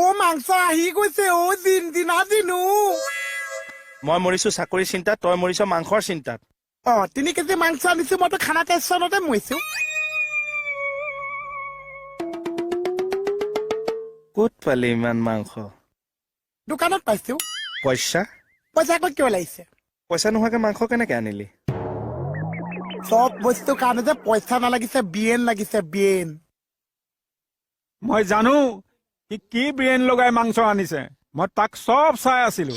ও মাংস আহি গৈছে ও জিনা জিনু মই মৰিছো চাকৰি চিন্তাত তই মৰিছ মাংসৰ চিন্তাত 3 কেজি মাংস আনিছো মইতো খানা টেনশ্যনতে মৰিছো ক'ত পালি ইমান মাংস দোকানত পাইছো পইচা ক'ত কিয় লাগিছে পইচা নোহোৱাকে মাংস কেনেকে আনিলি সব বস্তু কাৰণে যে পইচা নালাগিছে বিয়েন লাগিছে বিয়েন মই জানো কি ব্ৰেইন লগাই মাংস আনিছে মই তাক সব চাই আছিলো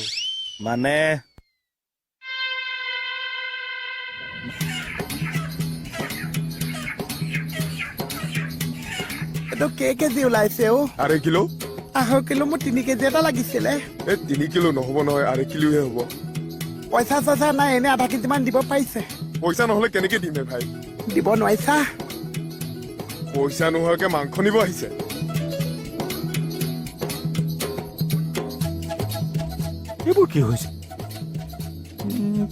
মানে এইটো কেজি ওলাইছে ও 2.5 কিলো 1/2 কিলো মোৰ 3 কেজি এটা লাগিছিলে 3 কিলো নহব নহয় 2.5 কিলোহে হ'ব পইচা চইচা নাই এনে 1/2 কেজি মান দিব পাৰিছে পইচা নহলে কেনেকে দিমে ভাই দিব নোৱাৰিছা পইচা নোহোৱাকে মাংস নিব আহিছে এইবোৰ কি হৈছে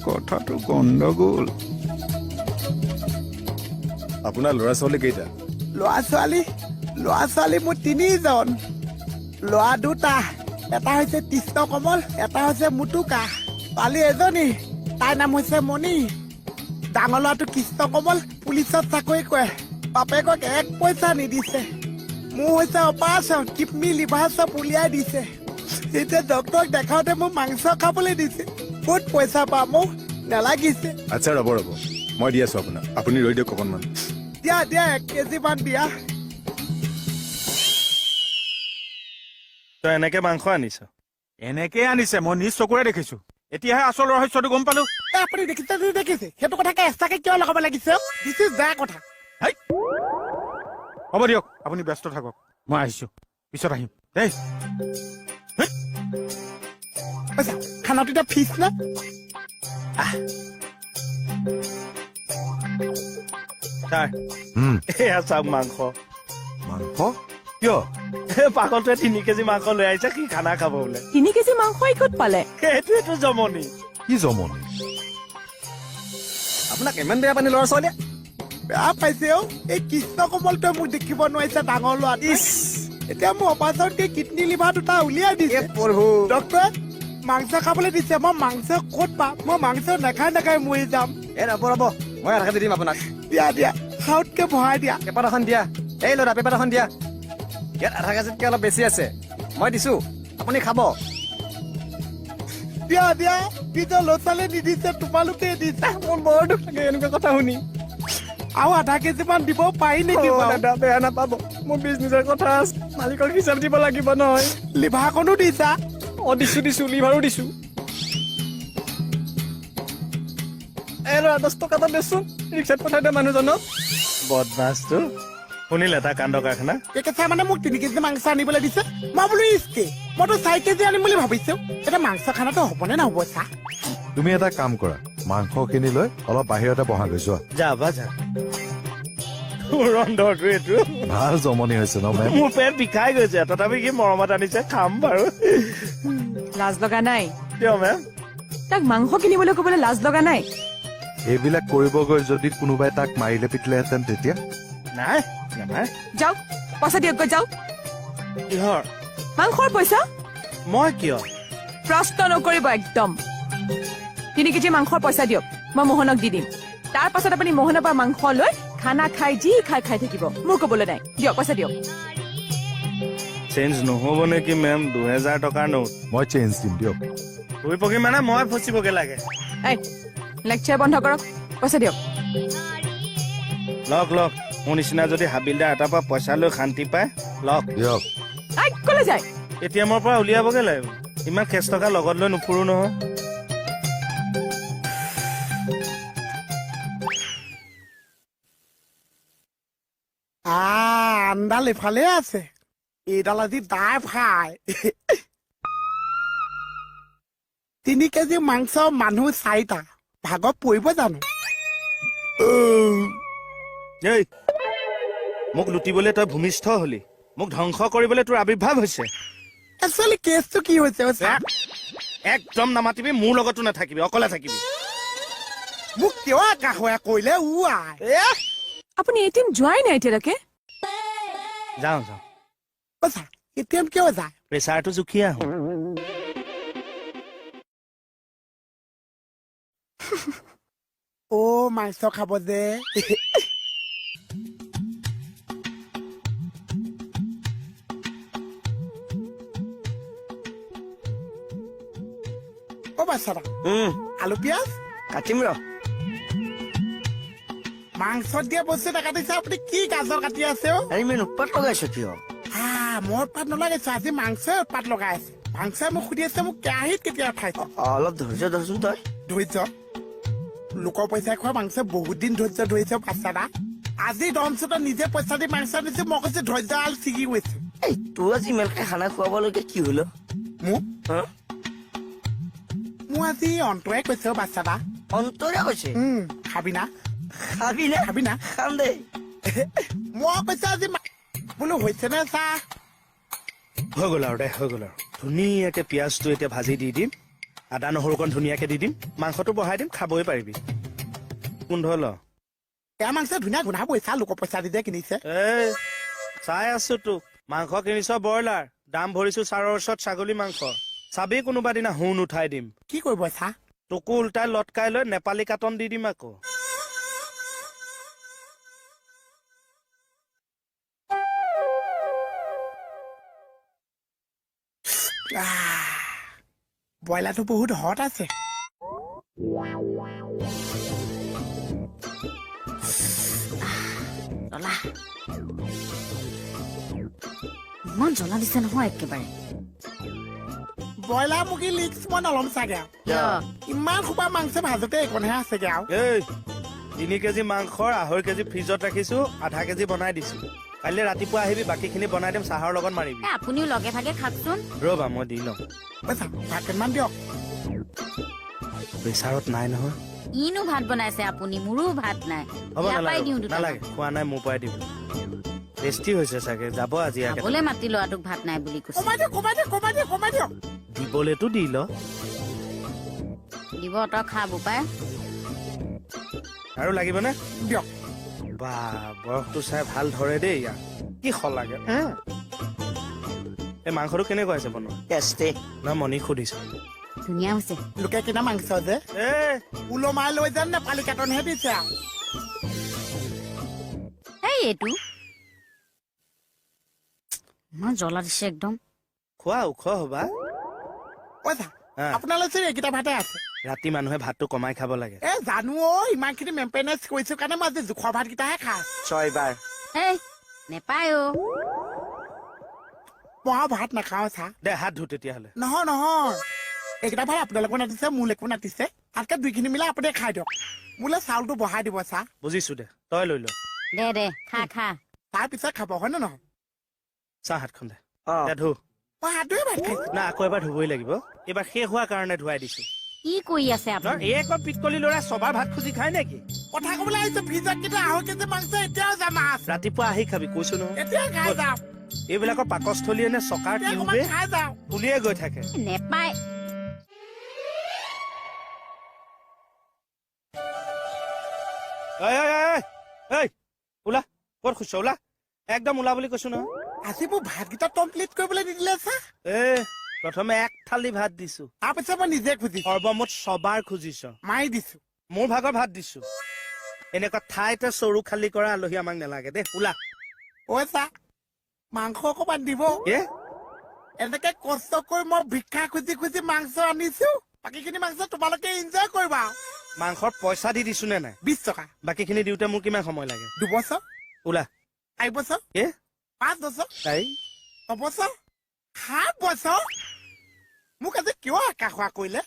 কথাটো গণ্ডগোল আপোনাৰ ল'ৰা ছোৱালী কেইটা ল'ৰা ছোৱালী মোৰ 3জন ল'ৰা 2টা এটা হৈছে কৃষ্ণ কমল এটা হৈছে মুটুকা ছোৱালী এজনী তাইৰ নাম হৈছে মণি ডাঙৰ ল'ৰাটো কৃষ্ণ কমল পুলিচত চাকৰি কৰে বাপেকক 1 পইচা নিদিছে মোৰ হৈছে অপাৰেশ্যন কিডনী লিভাৰ চব উলিয়াই দিছে এতিয়া ডক্তৰক দেখাওঁতে মোক মাংস খাবলৈ দিছে ক'ত পইচা পাম মোক নালাগিছে আচ্ছা ৰ'ব মই দি আছো আপোনাক আপুনি ৰৈ দিয়ক অকণমান দিয়া 1 কেজি মান দিয়া তই এনেকে মাংস আনিছ এনেকে আনিছে মই নিজ চকুৰে দেখিছো এতিয়াহে আচল ৰহস্যটো গম পালো আপুনি দেখিছে সেইটো কথাকে এক্সট্ৰাকে কিয় লগাব লাগিছে দিছ ইজ বেয়া কথা হ'ব দিয়ক আপুনি ব্যস্ত থাকক মই আহিছো পিছত আহিম দেই খানাটো এতিয়া ফিজ না তাৰ এয়া চাওক মাংস মাংস কিয় পাগলটোৱে 3 কেজি মাংস লৈ আহিছে কি খানা খাব বোলে 3 কেজি মাংস ক'ত পালে সেইটোৱেতো জমনি কি জমনি আপোনাক ইমান বেয়া পানী ল'ৰা ছোৱালীয়ে বেয়া পাইছে অ এই কৃষ্ণ কমলটোৱে মোক দেখিব নোৱাৰিছে ডাঙৰ ল'ৰা এতিয়া মোৰ অপাৰেশ্যন কি কিডনী লিভাৰ 2টা উলিয়াই দিছে ডক্টৰে মাংস খাবলৈ দিছে মই মাংস ক'ত পাম মই মাংস নাখাই মৰি যাম ৰ'ব মই 1/2 কেজি দিম আপোনাক দিয়া খাওঁতকে ভৰাই দিয়া পেপাৰ এখন দিয়া এই ল'ৰা পেপাৰ এখন দিয়া ইয়াত 1/2 কেজিতকে অলপ বেছি আছে মই দিছো আপুনি খাব দিয়া নিজৰ ল'ৰা ছোৱালী নিদিছে তোমালোকে দিছে মোৰ বৰ দুখ লাগে এনেকুৱা কথা শুনি আৰু 1/2 কেজি মান দিব পাৰি নেকি দাদা বেয়া নাপাব মোৰ বিজনেছৰ কথা আছে মালিকৰ হিচাপ দিব লাগিব নহয় লিভাৰখনো দিছা দিছো লিভাৰো দিছো এই ল'ৰা 10 টকা এটা দেচোন ৰিক্সাত পঠাই দে মানুহজনক বদমাছটো শুনিলে তাৰ কাণ্ড কাৰখানা একেচাই মানে মোক 3 কেজি মাংস আনিবলৈ দিছে মই বোলো ইস্কে মইতো 4 কেজি আনিম বুলি ভাবিছো এতিয়া মাংস খানাটো হ'বনে নহ'ব চা তুমি এটা কাম কৰা মাংসখিনি লৈ অলপ বাহিৰতে বহাগৈ যোৱা যা ৰন্ধৰটো এইটো ভাল জমনি হৈছে ন মেম মোৰ পেট বিষাই গৈছে তথাপি কি মৰমত আনিছে খাম বাৰু লাজ লগা নাই কিয় মেম তাক মাংস কিনিবলৈ ক'বলৈ লাজ লগা নাই এইবিলাক কৰিব গৈ যদি কোনোবাই তাক মাৰিলে পিটিলেহেঁতেন তেতিয়া নাই যাওক পইচা দিয়ক গৈ যাওক কিহৰ মাংসৰ পইচা মই কিয় প্ৰশ্ন নকৰিব একদম 3 কেজি মাংসৰ পইচা দিয়ক মই মোহনক দি দিম তাৰ পাছত আপুনি মোহনৰ পৰা মাংস লৈ খানা খাই যি খাই থাকিব মোৰ ক'বলৈ নাই দিয়ক পইচা দিয়ক চেঞ্জ নহ'ব নেকি মেম 2000 টকাৰ নোট মই চেঞ্জ দিম দিয়ক তুই পকি মানে মই ফচিবগে লাগে এই লেকচাৰ বন্ধ কৰক পইচা দিয়ক লওক মোৰ নিচিনা যদি হাবিলদাৰ এটাৰ পৰা পইচা লৈ শান্তি পায় লওক দিয়ক ক'লৈ যায় এটিএমৰ পৰা উলিয়াবগে লাগিব ইমান কেচ টকা লগত লৈ নুফুৰো নহয় আন্দাল ইফালে আছে এইডাল আজি দাই ভাই 3 কেজি মাংস মানুহ 4টা ভাগত পৰিব জানো এই মোক লুটিবলৈ তই ভূমিষ্ঠ হলি মোক ধ্বংস কৰিবলৈ তোৰ আবিৰ্ভাৱ হৈছে একচুৱেলি কেছটো কি হৈছে একদম নামাতিবি মোৰ লগতো নাথাকিবি অকলে থাকিবি মোক কিয় কাহোৱা কৰিলে আপুনি এটিএম যোৱাই নাই এতিয়ালৈকে যাওঁ এটিএম কিয় যায় প্ৰেচাৰটো জুখি আহোঁ। মাংস খাব যে বাচ্চাটা আলু পিঁয়াজ কাটিম ৰ মাংসত দিয়া বস্তু এটা কাটিছে আপুনি কি গাজৰ কাটি আছে ইমান উৎপাত লগাইছ কিয় মই উৎপাত নলগাইছো আজি মাংসই উৎপাত লগাই আছে মাংসই মোক সুধি আছে মোক কেৰাহীত কেতিয়া উঠাইছে অলপ ধৈৰ্য ধৰচোন তই ধৈৰ্য লোকৰ পইচা খোৱা মাংস বহুত দিন ধৈৰ্য ধৰিছে বাচ্চাটা আজি দমচুটা নিজে পইচা দি মাংস আনিছো মই কৈছো ধৈৰ্য আল ছিগি গৈছো এই তোৰ আজি ইমানকে খানা খুৱাবলৈকে কি হলো মোক হা? মোৰ আজি অন্তৰে কৈছে বাচ্চাটা অন্তৰে কৈছে খাবি না খাবি নে খাবি না খাম দেই মই কৈছো আজি বোলো হৈছে নে চাহ হৈ গ'ল আৰু দে হৈ গ'ল আৰু ধুনীয়াকে পিঁয়াজটো এতিয়া ভাজি দি দিম আদা নহৰুকণ ধুনীয়াকে দি দিম মাংসটো বহাই দিম খাবই পাৰিবি গোন্ধ ল এয়া মাংস ধুনীয়া গোন্ধাবই চা লোকৰ পইচা দি যে কিনিছে এই চাই আছো তোক মাংস কিনিছ ব্ৰইলাৰ দাম ভৰিছো ছাৰৰ ওচৰত ছাগলী মাংস চাবি কোনোবা দিনা হুন উঠাই দিম কি কৰিব চা তোকো উল্টাই লটকাই লৈ নেপালী কাটন দি দিম আকৌ ব্ৰইলাৰটো বহুত হট আছে জ্বলা ইমান জ্বলা দিছে নহয় একেবাৰে ব্ৰইলাৰ মুৰ্গী লিক্স মই নলম চাগে আৰু কিয় ইমান সোপা মাংস ভাজোতে এইকণহে আছেগে আৰু এই 3 কেজি মাংসৰ 2.5 কেজি ফ্ৰিজত ৰাখিছো আধা কেজি বনাই দিছো কাইলৈ ৰাতিপুৱা আহিবি বাকীখিনি বনাই দিম চাহৰ লগত মাৰিবি আপুনিও লগে ভাগে খাকচোন ৰ'বা মই দি লম পইচা ভাত কেইটামান দিয়ক প্ৰেচাৰত নাই নহয় ইনো ভাত বনাইছে আপুনি মোৰো ভাত নাই হ'ব ইয়াৰ পৰাই দিওঁ নালাগে দুটা নালাগে খোৱা নাই মোৰ পৰাই দিব টেষ্টি হৈছে চাগে যাব আজি একেবাৰে। খাবলৈ মাতি ল'ৰাটোক ভাত নাই বুলি কৈছে কমাই দিয়ক কমাই দিয়ক কমাই দিয়ক কমাই দিয়ক দিবলেতো দি ল দিব তই খা বোপাই আৰু লাগিবনে দিয়ক বা বয়সটো চাই ভাল ধৰে দেই ইয়াৰ কি লাগে এই মাংসটো কেনেকুৱা হৈছে বনোৱা টেষ্টি না মণিক সুধিছো ধুনীয়া হৈছে লোকে কিনা মাংস যে এ ওলমাই লৈ যেন নেপালী কাটনহে দিছে আৰু এই এইটো ইমান জ্বলা দিছে একদম খোৱা ওখ হবা পইচা হা। আপোনালোকে এইকেইটা ভাতে আছে ৰাতি মানুহে ভাতটো কমাই খাব লাগে জানো ইমান খিনি মেইনটেনেঞ্চ কৰিছো কাৰণে মই আজি জোখৰ ভাতকেইটাহে খাই 6 বাৰ এই নেপায় অ মই আৰু ভাত নাখাওঁ চা দে হাত ধু তেতিয়াহ'লে নহয় নহয় এইকেইটা ভাত আপোনালোকো নাতিছে মোলৈকো নাতিছে তাতকে 2খিনি মিলাই আপুনি খাই দিয়ক মোলৈ চাউলটো বহাই দিব চা বুজিছো দে তই লৈ ল দে দে খা খা তাৰ পিছত খাব হয় নে নহয় চাহ হাতখন দে অ দে ধু মই হাতটোৱে ভাত খাইছো না আকৌ এবাৰ ধুবই লাগিব এইবাৰ শেষ হোৱাৰ কাৰণে ধুৱাই দিছো কি কৰি আছে ধৰ আপুনি এই একবাৰ পিটকলি ল'ৰা ছবাৰ ভাত খুজি খাই নেকি কথা কবলৈ আহিছো ফ্ৰিজত কিন্তু 2.5 কেজি মাংস এতিয়াও জমা আছে ৰাতিপুৱা আহি খাবি কৈছো নহয় এতিয়া খাই যাওঁ এইবিলাকৰ পাকস্থলীয়ে নে চকাৰ এতিয়া টিউবে অকণমান খাই যাওঁ উলিয়াই গৈ থাকে নেপায় ঐ ঐ ঐ ঐ ওলা ক'ত খুচছ ওলা একদম ওলা বুলি কৈছো নহয় আজি মোৰ ভাতকেইটা কমপ্লিট কৰিবলৈ নিদিলে চা এ প্ৰথমে 1 থালি ভাত দিছো তাৰপিছত মই নিজে খুজিছো সৰ্বমুঠ ছবাৰ খুজিছ মাৰি দিছো মোৰ ভাগৰ ভাত দিছো এনেকুৱা ঠাইতে চৰু খালী কৰা আলহী আমাক নালাগে দেই ওলা ঐ চা মাংস অকণমান দিব এ এনেকে কষ্ট কৰি মই ভিক্ষা খুজি খুজি মাংস আনিছো বাকীখিনি মাংস তোমালোকে এনজয় কৰিবা মাংসৰ পইচা দি দিছো নে নাই 20 টকা বাকীখিনি দিওঁতে মোৰ কিমান সময় লাগে 2 বছৰ ওলা 4 বছৰ এ 5 বছৰ তাই 6 বছৰ 7 বছৰ মোক আজি কিয় একা খোৱা কৰিলে